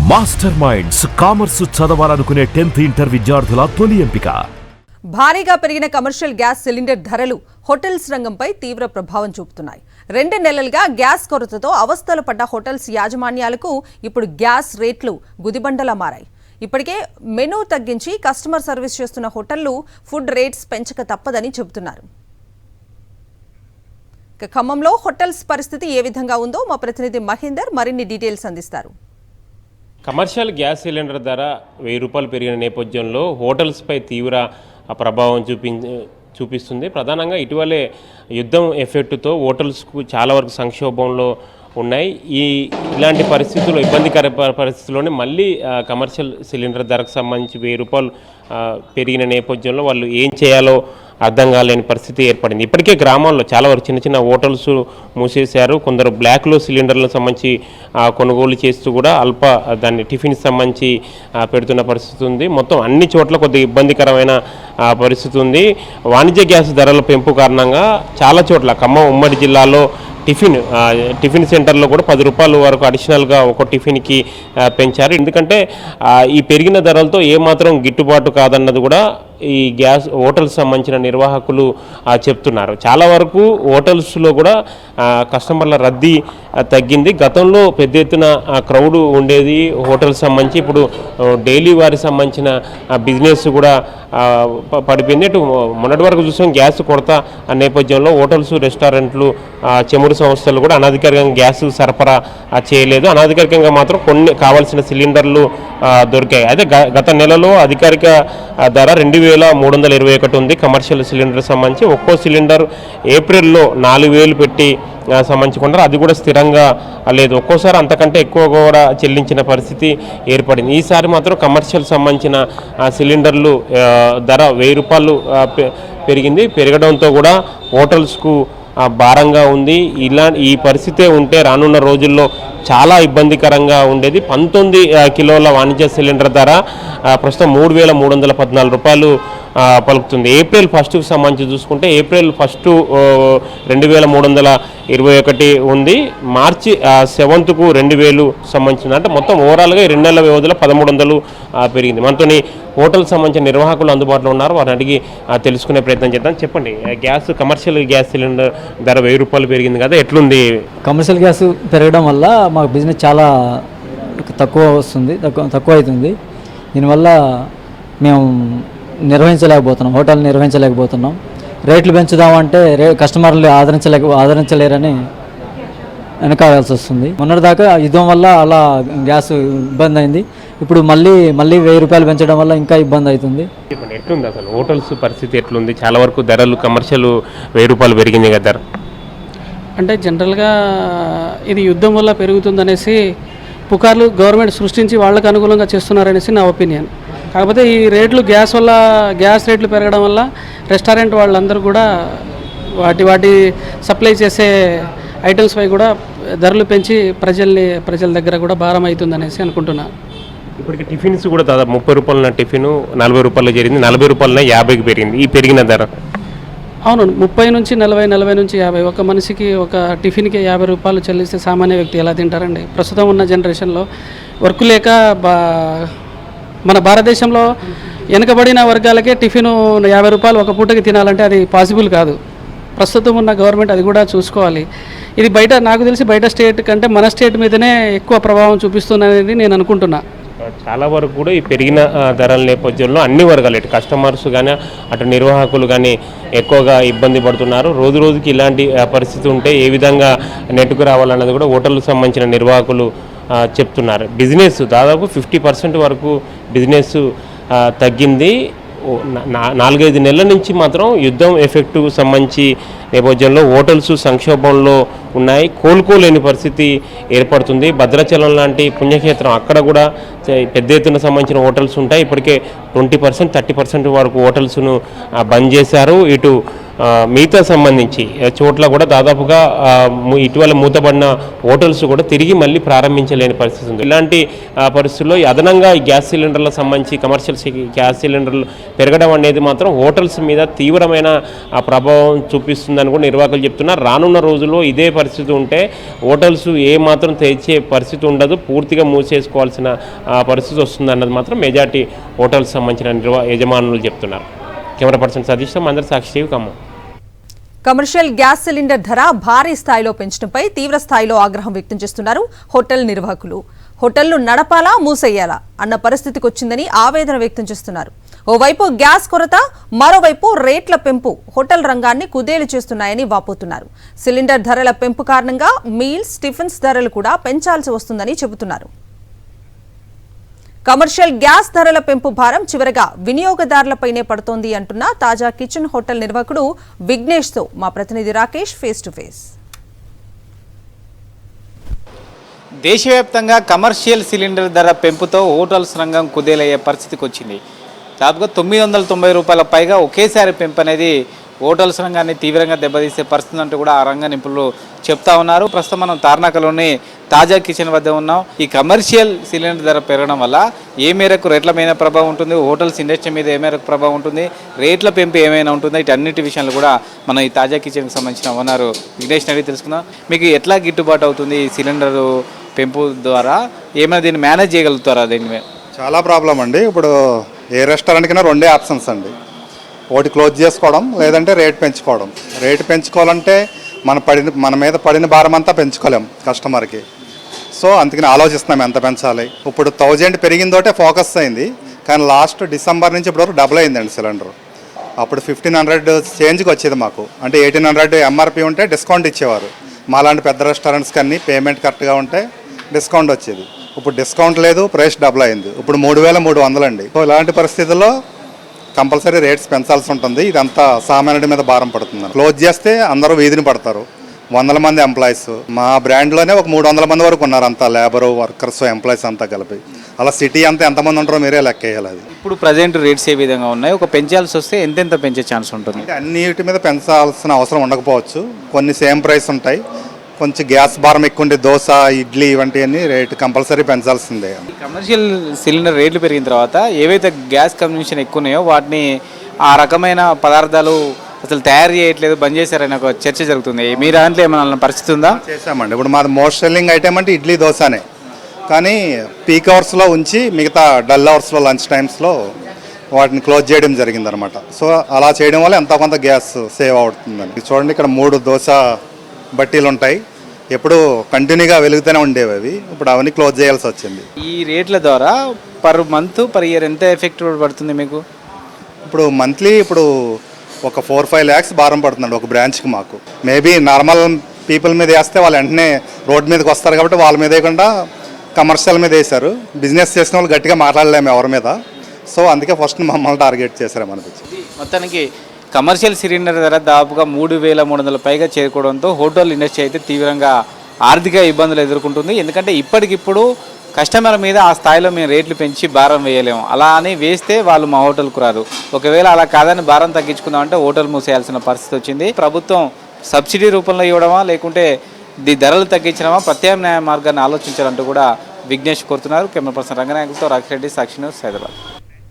Master minds commerce చదవాలనుకునే 10th inter విద్యార్థుల తొలి ఎంపిక. భారీగా పెరిగిన కమర్షియల్ గ్యాస్ సిలిండర్ ధరలు హోటల్స్ రంగంపై తీవ్ర ప్రభావం చూపుతున్నాయి. 2 నెలలుగా గ్యాస్ కొరతతో అవస్థలు పడ్డ హోటల్స్ యాజమాన్యాలకు ఇప్పుడు గ్యాస్ రేట్లు గుదిబండలా మారాయి. ఇప్పటికే మెనూ తగ్గించి కస్టమర్ సర్వీస్ చేస్తున్న హోటళ్లు ఫుడ్ రేట్స్ పెంచక తప్పదని చెబుతున్నారు. ఖమ్మంలో హోటల్స్ పరిస్థితి ఏ విధంగా ఉందో మా ప్రతినిధి మహేందర్ మరిన్ని డీటెయిల్స్ అందిస్తారు. కమర్షియల్ గ్యాస్ సిలిండర్ ధర ₹1000 పెరిగిన నేపథ్యంలో హోటల్స్పై తీవ్ర ప్రభావం చూపిస్తుంది. ప్రధానంగా ఇటీవలే యుద్ధం ఎఫెక్టుతో హోటల్స్కు చాలా వరకు సంక్షోభంలో ఉన్నాయి. ఇలాంటి పరిస్థితుల్లో ఇబ్బందికర పరిస్థితుల్లోనే మళ్ళీ కమర్షియల్ సిలిండర్ ధరకు సంబంధించి ₹1000 పెరిగిన నేపథ్యంలో వాళ్ళు ఏం చేయాలో అర్థం కాలేని పరిస్థితి ఏర్పడింది. ఇప్పటికే గ్రామాల్లో చాలా వరకు చిన్న చిన్న హోటల్స్ మూసేశారు. కొందరు బ్లాక్లో సిలిండర్లకు సంబంధించి కొనుగోలు చేస్తూ కూడా దాన్ని టిఫిన్కి సంబంధించి పెడుతున్న పరిస్థితి ఉంది. మొత్తం అన్ని చోట్ల కొద్దిగా ఇబ్బందికరమైన పరిస్థితి ఉంది. వాణిజ్య గ్యాస్ ధరల పెంపు కారణంగా చాలా చోట్ల ఖమ్మం ఉమ్మడి జిల్లాలో టిఫిన్ సెంటర్లో కూడా ₹10 వరకు అడిషనల్గా ఒక టిఫిన్కి పెంచారు. ఎందుకంటే ఈ పెరిగిన ధరలతో ఏమాత్రం గిట్టుబాటు కాదన్నది కూడా ఈ గ్యాస్ హోటల్స్ సంబంధించిన నిర్వాహకులు చెప్తున్నారు. చాలా వరకు హోటల్స్లో కూడా కస్టమర్ల రద్దీ తగ్గింది. గతంలో పెద్ద ఎత్తున క్రౌడ్ ఉండేది హోటల్స్ సంబంధించి. ఇప్పుడు డైలీ వారికి సంబంధించిన బిజినెస్ కూడా పడిపోయింది. ఇటు మొన్నటి వరకు చూసాం గ్యాస్ కొరత నేపథ్యంలో హోటల్స్ రెస్టారెంట్లు చమురు సంస్థలు కూడా అనధికారికంగా గ్యాస్ సరఫరా చేయలేదు. అనధికారికంగా మాత్రం కొన్ని కావాల్సిన సిలిండర్లు దొరికాయి. అయితే గత నెలలో అధికారిక ధర 2321 ఉంది కమర్షియల్ సిలిండర్ సంబంధించి. ఒక్కో సిలిండర్ ఏప్రిల్లో 4000 పెట్టి సంబంధించుకున్నారు. అది కూడా స్థిరంగా లేదు. ఒక్కోసారి అంతకంటే ఎక్కువ కూడా చెల్లించిన పరిస్థితి ఏర్పడింది. ఈసారి మాత్రం కమర్షియల్ సంబంధించిన సిలిండర్లు ధర ₹1000 పెరిగింది. పెరగడంతో కూడా హోటల్స్కు భారంగా ఉంది. ఈ పరిస్థితే ఉంటే రానున్న రోజుల్లో చాలా ఇబ్బందికరంగా ఉండేది. 19 కిలోల వాణిజ్య సిలిండర్ ధర ప్రస్తుతం ₹3314 పలుకుతుంది. ఏప్రిల్ 1కు సంబంధించి చూసుకుంటే ఏప్రిల్ 1 2321 ఉంది. మార్చి 7కు 2000 సంబంధించింది. అంటే మొత్తం ఓవరాల్గా 2 నెలల వ్యవధిలో 1300 పెరిగింది. మనతోని హోటల్ సంబంధించిన నిర్వాహకులు అందుబాటులో ఉన్నారు. వారిని అడిగి తెలుసుకునే ప్రయత్నం చేద్దాం. చెప్పండి, కమర్షియల్ గ్యాస్ సిలిండర్ ధర ₹1000 పెరిగింది కదా, ఎట్లుంది? కమర్షియల్ గ్యాస్ పెరగడం వల్ల మాకు బిజినెస్ చాలా తక్కువ వస్తుంది, తక్కువ అవుతుంది. దీనివల్ల మేము హోటల్ నిర్వహించలేకపోతున్నాం. రేట్లు పెంచుదామంటే కస్టమర్లు ఆదరించలేరని వెనకాడాల్సి వస్తుంది. మొన్నటిదాకా యుద్ధం వల్ల అలా గ్యాస్ ఇబ్బంది అయింది. ఇప్పుడు మళ్ళీ ₹1000 పెంచడం వల్ల ఇంకా ఇబ్బంది అవుతుంది. ఎట్లుంది అసలు హోటల్స్ పరిస్థితి ఎట్లుంది? చాలా వరకు ధరలు కమర్షియల్ ₹1000 పెరిగింది కదా ధర. అంటే జనరల్గా ఇది యుద్ధం వల్ల పెరుగుతుందనేసి పుకార్లు గవర్నమెంట్ సృష్టించి వాళ్ళకు అనుకూలంగా చేస్తున్నారనేసి నా ఒపీనియన్. కాకపోతే ఈ రేట్లు గ్యాస్ రేట్లు పెరగడం వల్ల రెస్టారెంట్ వాళ్ళందరూ కూడా వాటి సప్లై చేసే ఐటమ్స్పై కూడా ధరలు పెంచి ప్రజల దగ్గర కూడా భారం అవుతుందనేసి అనుకుంటున్నాను. ఇప్పటికి టిఫిన్స్ కూడా దాదాపు ₹30 టిఫిన్ ₹40 జరిగింది, ₹40 50కి పెరిగింది. ఈ పెరిగిన ధర అవును, 30 నుంచి 40, 40 నుంచి 50. ఒక మనిషికి ఒక టిఫిన్కి ₹50 చెల్లిస్తే సామాన్య వ్యక్తి ఎలా తింటారండి? ప్రస్తుతం ఉన్న జనరేషన్లో వర్క్ లేక మన భారతదేశంలో వెనుకబడిన వర్గాలకే టిఫిన్ ₹50 ఒక పూటకి తినాలంటే అది పాసిబుల్ కాదు. ప్రస్తుతం ఉన్న గవర్నమెంట్ అది కూడా చూసుకోవాలి. ఇది నాకు తెలిసి బయట స్టేట్ కంటే మన స్టేట్ మీదనే ఎక్కువ ప్రభావం చూపిస్తుందనేది నేను అనుకుంటున్నా. చాలా వరకు కూడా ఈ పెరిగిన ధరల నేపథ్యంలో అన్ని వర్గాలు, ఇటు కస్టమర్స్ కానీ అటు నిర్వాహకులు కానీ ఎక్కువగా ఇబ్బంది పడుతున్నారు. రోజు రోజుకి ఇలాంటి పరిస్థితి ఉంటే ఏ విధంగా నెట్టుకు రావాలన్నది కూడా హోటల్కు సంబంధించిన నిర్వాహకులు చెప్తున్నారు. బిజినెస్ దాదాపు 50% వరకు బిజినెస్ తగ్గింది. 4-5 నెలల నుంచి మాత్రం యుద్ధం ఎఫెక్టు సంబంధించి నేపథ్యంలో హోటల్స్ సంక్షోభంలో ఉన్నాయి. కోలుకోలేని పరిస్థితి ఏర్పడుతుంది. భద్రాచలం లాంటి పుణ్యక్షేత్రం, అక్కడ కూడా పెద్ద ఎత్తున సంబంధించిన హోటల్స్ ఉంటాయి. ఇప్పటికే 20%, 30% వరకు హోటల్స్ను బంద్ చేశారు. ఇటు మిగతా సంబంధించి చోట్ల కూడా దాదాపుగా ఇటీవల మూతబడిన హోటల్స్ కూడా తిరిగి మళ్ళీ ప్రారంభించలేని పరిస్థితి ఉంది. ఇలాంటి పరిస్థితుల్లో అదనంగా ఈ గ్యాస్ సిలిండర్లకు సంబంధించి కమర్షియల్ గ్యాస్ సిలిండర్లు పెరగడం అనేది మాత్రం హోటల్స్ మీద తీవ్రమైన ప్రభావం చూపిస్తుందని కూడా నిర్వాహకులు చెప్తున్నారు. రానున్న రోజుల్లో ఇదే పరిస్థితి ఉంటే హోటల్స్ ఏ మాత్రం తెచ్చే పరిస్థితి ఉండదు, పూర్తిగా మూసేసుకోవాల్సిన పరిస్థితి వస్తుంది అన్నది మాత్రం మెజార్టీ హోటల్స్ సంబంధించిన యజమానులు చెప్తున్నారు. కెమెరా పర్సన్ సతీష్తో Mandar Sakshi TV Khammam. Commercial gas cylinder ధర భారీ స్థాయిలో పెంచడంపై తీవ్ర స్థాయిలో ఆగ్రహం వ్యక్తం చేస్తున్నారు హోటల్ నిర్వాహకులు. హోటళ్లు నడపాలా మూసేయాలా అన్న పరిస్థితికి వచ్చిందని ఆవేదన వ్యక్తం చేస్తున్నారు. ఓవైపు గ్యాస్ కొరత, మరోవైపు రేట్ల పెంపు హోటల్ రంగాన్ని కుదేలు చేస్తున్నాయని వాపోతున్నారు. సిలిండర్ ధరల పెంపు కారణంగా మీల్స్, టిఫిన్స్ ధరలు కూడా పెంచాల్సి వస్తుందని చెబుతున్నారు. కమర్షియల్ గ్యాస్ ధరల పెంపు భారం చివరగా వినియోగదారులపైనే పడుతోంది అంటున్న తాజా కిచెన్ హోటల్ నిర్వాహకుడు విఘ్నేష్తో మా ప్రతినిధి రాకేష్ ఫేస్ టు ఫేస్. దేశవ్యాప్తంగా కమర్షియల్ సిలిండర్ ధర పెంపుతో హోటల్స్ రంగం కుదేలయ్యే పరిస్థితికి వచ్చింది. దాదాపుగా 990 రూపాయల పైగా ఒకేసారి పెంపు అనేది హోటల్స్ రంగాన్ని తీవ్రంగా దెబ్బతీసే పరిస్థితి అంటూ కూడా ఆ రంగ నిపుణులు చెప్తా ఉన్నారు. ప్రస్తుతం మనం తార్నాకలోని తాజా కిచెన్ వద్ద ఉన్నాం. ఈ కమర్షియల్ సిలిండర్ ధర పెరగడం వల్ల ఏ మేరకు రేట్ల మీద ప్రభావం ఉంటుంది, హోటల్స్ ఇండస్ట్రీ మీద ఏ మేరకు ప్రభావం ఉంటుంది, రేట్ల పెంపు ఏమైనా ఉంటుందో ఇటన్నిటి విషయాలు కూడా మనం ఈ తాజా కిచెన్కి సంబంధించిన ఓనర్ విఘ్నేష్ అడిగి తెలుసుకుందాం. మీకు ఎట్లా గిట్టుబాటు అవుతుంది ఈ సిలిండర్ పెంపు ద్వారా? ఏమైనా దీన్ని మేనేజ్ చేయగలుగుతారా? దీని మీద చాలా ప్రాబ్లం అండి. ఇప్పుడు ఏ రెస్టారెంట్ కన్నా రెండే ఆప్షన్స్ అండి. ఒకటి క్లోజ్ చేసుకోవడం, లేదంటే రేట్ పెంచుకోవడం. రేట్ పెంచుకోవాలంటే మన మీద పడిన భారం అంతా పెంచుకోలేం కస్టమర్కి. సో అందుకని ఆలోచిస్తున్నాం ఎంత పెంచాలి. ఇప్పుడు 1000 పెరిగిందోటే ఫోకస్ అయింది, కానీ లాస్ట్ డిసెంబర్ నుంచి ఇప్పుడు వరకు డబుల్ అయిందండి సిలిండర్. అప్పుడు 1500 చేంజ్కి వచ్చేది మాకు, అంటే 1800 ఎంఆర్పి ఉంటే డిస్కౌంట్ ఇచ్చేవారు. మాలాంటి పెద్ద రెస్టారెంట్స్ కన్నీ పేమెంట్ కరెక్ట్గా ఉంటే డిస్కౌంట్ వచ్చేది. ఇప్పుడు డిస్కౌంట్ లేదు, ప్రైస్ డబుల్ అయింది. ఇప్పుడు 3300 అండి. సో ఇలాంటి పరిస్థితుల్లో కంపల్సరీ రేట్స్ పెంచాల్సి ఉంటుంది. ఇదంతా సామాన్యుడి మీద భారం పడుతుంది. క్లోజ్ చేస్తే అందరూ వీధిని పడతారు. 100 మంది ఎంప్లాయీస్ మా బ్రాండ్లోనే ఒక 300 మంది వరకు ఉన్నారు. అంతా లేబరు, వర్కర్స్, ఎంప్లాయీస్ అంతా కలిపి. అలా సిటీ అంతా ఎంతమంది ఉంటారో మీరే లెక్క వేయాలి. అది ఇప్పుడు ప్రజెంట్ రేట్స్ ఏ విధంగా ఉన్నాయి? ఒక పెంచాల్సి వస్తే ఎంతెంత పెంచే ఛాన్స్ ఉంటుంది? అన్నిటి మీద పెంచాల్సిన అవసరం ఉండకపోవచ్చు. కొన్ని సేమ్ ప్రైస్ ఉంటాయి. కొంచెం గ్యాస్ భారం ఎక్కువ ఉండే దోశ, ఇడ్లీ ఇవంటివన్నీ రేటు కంపల్సరీ పెంచాల్సిందే. కమర్షియల్ సిలిండర్ రేట్లు పెరిగిన తర్వాత ఏవైతే గ్యాస్ కన్సంప్షన్ ఎక్కువ ఉన్నాయో వాటిని ఆ రకమైన పదార్థాలు అసలు తయారు చేయట్లేదు, బంద్ చేశారని ఒక చర్చ జరుగుతుంది. మీ దాంట్లో ఏమైనా పరిస్థితి ఉందా? చేసామండి. ఇప్పుడు మాది మోస్ట్ సెల్లింగ్ ఐటమ్ అంటే ఇడ్లీ, దోశనే. కానీ పీక్ అవర్స్లో ఉంచి మిగతా డల్ అవర్స్లో, లంచ్ టైమ్స్లో వాటిని క్లోజ్ చేయడం జరిగిందనమాట. సో అలా చేయడం వల్ల ఎంతో కొంత గ్యాస్ సేవ్ అవుతుందని. చూడండి, ఇక్కడ 3 దోశ బట్టీలు ఉంటాయి. ఎప్పుడు కంటిన్యూగా వెలుగుతూనే ఉండేవి అవి. ఇప్పుడు అవన్నీ క్లోజ్ చేయాల్సి వచ్చింది. ఈ రేట్ల ద్వారా పర్ మంత్, పర్ ఇయర్ ఎంత ఎఫెక్ట్ పడుతుంది మీకు? ఇప్పుడు మంత్లీ ఒక 4-5 lakhs భారం పడుతుందండి ఒక బ్రాంచ్కి మాకు. మేబీ నార్మల్ పీపుల్ మీద వేస్తే వాళ్ళు వెంటనే రోడ్ మీదకి వస్తారు కాబట్టి వాళ్ళ మీద వేయకుండా కమర్షియల్ మీద వేశారు. బిజినెస్ చేసిన వాళ్ళు గట్టిగా మాట్లాడలేము ఎవరి మీద. సో అందుకే ఫస్ట్ మమ్మల్ని టార్గెట్ చేశారు అనిపించింది. మొత్తానికి కమర్షియల్ సిలిండర్ ధర దాదాపుగా 3300 పైగా చేరుకోవడంతో హోటల్ ఇండస్ట్రీ అయితే తీవ్రంగా ఆర్థిక ఇబ్బందులు ఎదుర్కొంటుంది. ఎందుకంటే ఇప్పటికిప్పుడు కస్టమర్ మీద ఆ స్థాయిలో మేము రేట్లు పెంచి భారం వేయలేము. అలా అని వేస్తే వాళ్ళు మా హోటల్కు రారు. ఒకవేళ అలా కాదని భారం తగ్గించుకుందామంటే హోటల్ మూసేయాల్సిన పరిస్థితి వచ్చింది. ప్రభుత్వం సబ్సిడీ రూపంలో ఇవ్వడమా, లేకుంటే ధరలు తగ్గించడమా, ప్రత్యామ్నాయ మార్గాన్ని ఆలోచించాలంటూ కూడా విఘ్నేష్ కోరుతున్నారు. కెమెరా పర్సన్ రంగనాయకులతో రాకేష్ రెడ్డి, సాక్షి న్యూస్, హైదరాబాద్.